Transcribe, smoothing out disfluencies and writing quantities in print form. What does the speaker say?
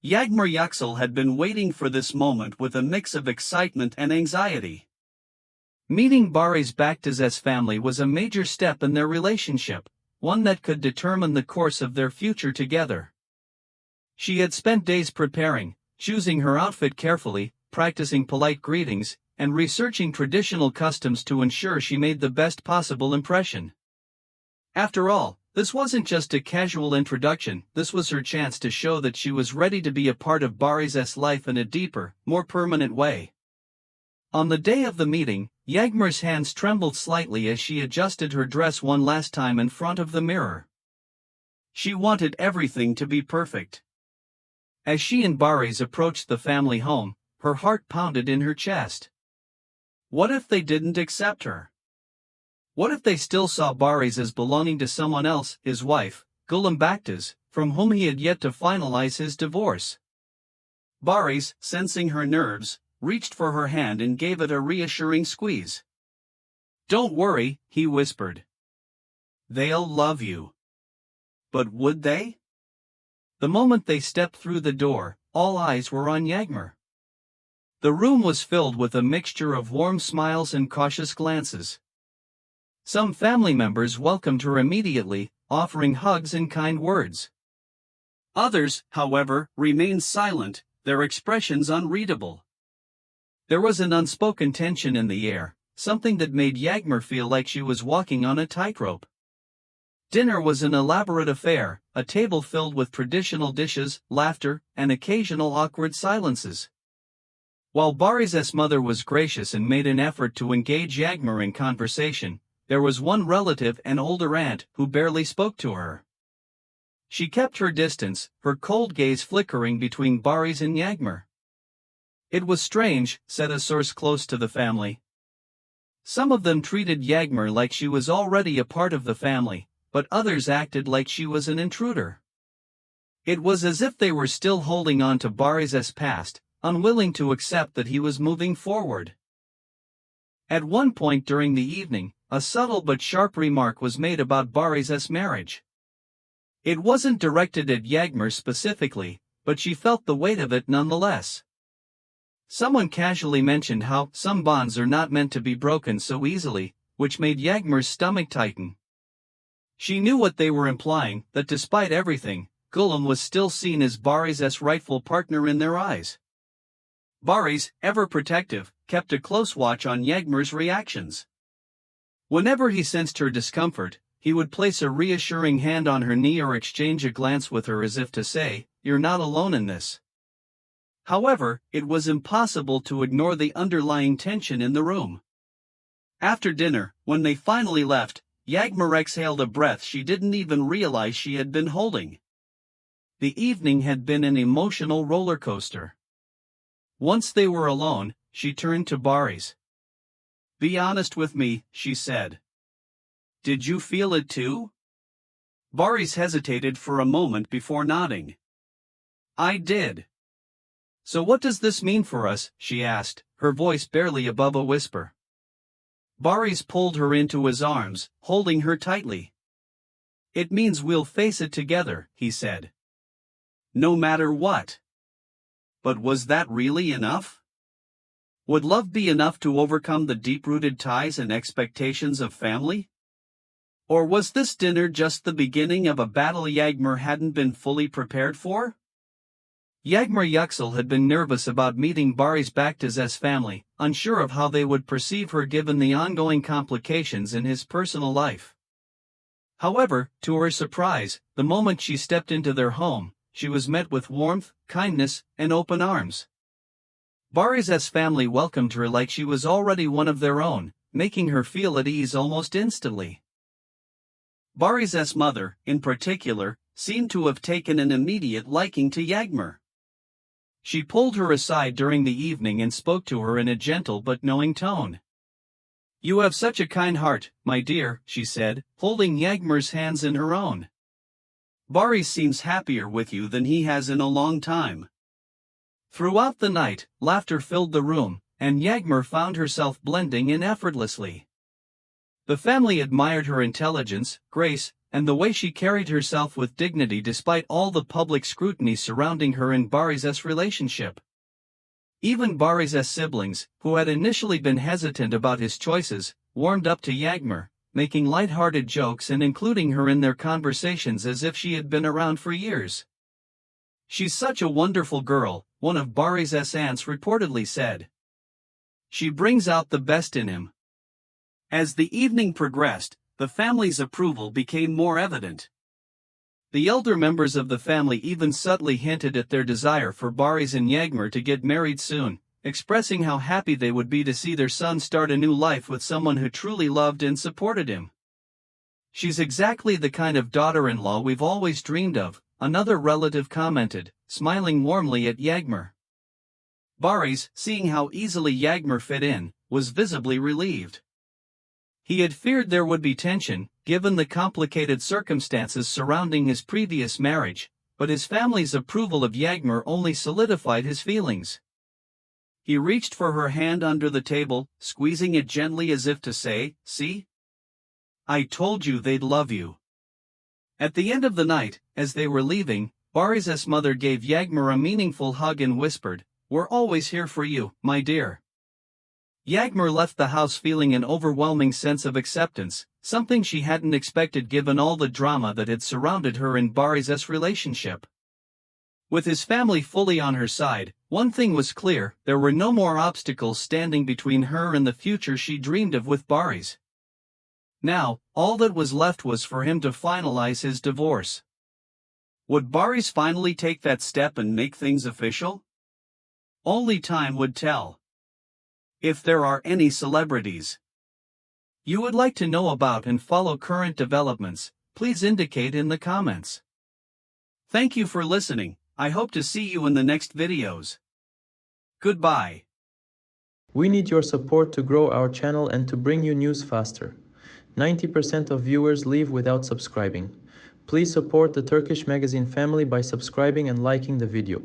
Yagmur Yuxel had been waiting for this moment with a mix of excitement and anxiety. Meeting Boris Baktaz's family was a major step in their relationship, one that could determine the course of their future together. She had spent days preparing, choosing her outfit carefully, practicing polite greetings, and researching traditional customs to ensure she made the best possible impression. After all, this wasn't just a casual introduction, this was her chance to show that she was ready to be a part of Boris's life in a deeper, more permanent way. On the day of the meeting, Yagmur's hands trembled slightly as she adjusted her dress one last time in front of the mirror. She wanted everything to be perfect. As she and Boris approached the family home, her heart pounded in her chest. What if they didn't accept her? What if they still saw Boris as belonging to someone else, his wife, Gulum Baktaz, from whom he had yet to finalize his divorce? Boris, sensing her nerves, reached for her hand and gave it a reassuring squeeze. "Don't worry," he whispered. "They'll love you." But would they? The moment they stepped through the door, all eyes were on Yagmur. The room was filled with a mixture of warm smiles and cautious glances. Some family members welcomed her immediately, offering hugs and kind words. Others, however, remained silent, their expressions unreadable. There was an unspoken tension in the air, something that made Yagmur feel like she was walking on a tightrope. Dinner was an elaborate affair, a table filled with traditional dishes, laughter, and occasional awkward silences. While Boris's mother was gracious and made an effort to engage Yagmur in conversation, there was one relative, an older aunt, who barely spoke to her. She kept her distance, her cold gaze flickering between Boris and Yagmur. It was strange, said a source close to the family. Some of them treated Yagmur like she was already a part of the family, but others acted like she was an intruder. It was as if they were still holding on to Boris's past, unwilling to accept that he was moving forward. At one point during the evening, a subtle but sharp remark was made about Boris's marriage. It wasn't directed at Yagmur specifically, but she felt the weight of it nonetheless. Someone casually mentioned how some bonds are not meant to be broken so easily, which made Yagmur's stomach tighten. She knew what they were implying, that despite everything, Gulum was still seen as Boris's rightful partner in their eyes. Boris, ever protective, kept a close watch on Yagmur's reactions. Whenever he sensed her discomfort, he would place a reassuring hand on her knee or exchange a glance with her as if to say, "You're not alone in this." However, it was impossible to ignore the underlying tension in the room. After dinner, when they finally left, Yagmur exhaled a breath she didn't even realize she had been holding. The evening had been an emotional roller coaster. Once they were alone, she turned to Boris. "Be honest with me," she said. "Did you feel it too?" Boris hesitated for a moment before nodding. "I did." "So what does this mean for us?" she asked, her voice barely above a whisper. Boris pulled her into his arms, holding her tightly. "It means we'll face it together," he said. "No matter what." But was that really enough? Would love be enough to overcome the deep-rooted ties and expectations of family? Or was this dinner just the beginning of a battle Yagmur hadn't been fully prepared for? Yagmur Yuxel had been nervous about meeting Boris Baktaz's family, unsure of how they would perceive her given the ongoing complications in his personal life. However, to her surprise, the moment she stepped into their home, she was met with warmth, kindness, and open arms. Boris's family welcomed her like she was already one of their own, making her feel at ease almost instantly. Boris's mother, in particular, seemed to have taken an immediate liking to Yagmur. She pulled her aside during the evening and spoke to her in a gentle but knowing tone. "You have such a kind heart, my dear," she said, holding Yagmur's hands in her own. "Boris seems happier with you than he has in a long time." Throughout the night, laughter filled the room, and Yagmur found herself blending in effortlessly. The family admired her intelligence, grace, and the way she carried herself with dignity despite all the public scrutiny surrounding her and Baris's relationship. Even Baris's siblings, who had initially been hesitant about his choices, warmed up to Yagmur, making light-hearted jokes and including her in their conversations as if she had been around for years. "She's such a wonderful girl," one of Baris's aunts reportedly said. "She brings out the best in him." As the evening progressed, the family's approval became more evident. The elder members of the family even subtly hinted at their desire for Baris and Yagmur to get married soon, expressing how happy they would be to see their son start a new life with someone who truly loved and supported him. "She's exactly the kind of daughter-in-law we've always dreamed of," another relative commented, smiling warmly at Yagmur. Baris, seeing how easily Yagmur fit in, was visibly relieved. He had feared there would be tension, given the complicated circumstances surrounding his previous marriage, but his family's approval of Yagmur only solidified his feelings. He reached for her hand under the table, squeezing it gently as if to say, "See? I told you they'd love you." At the end of the night, as they were leaving, Baris's mother gave Yagmur a meaningful hug and whispered, "We're always here for you, my dear." Yagmur left the house feeling an overwhelming sense of acceptance, something she hadn't expected given all the drama that had surrounded her and Baris's relationship. With his family fully on her side, one thing was clear: there were no more obstacles standing between her and the future she dreamed of with Baris. Now, all that was left was for him to finalize his divorce. Would Baris finally take that step and make things official? Only time would tell. If there are any celebrities you would like to know about and follow current developments, please indicate in the comments. Thank you for listening. I hope to see you in the next videos. Goodbye. We need your support to grow our channel and to bring you news faster. 90% of viewers leave without subscribing. Please support the Turkish magazine family by subscribing and liking the video.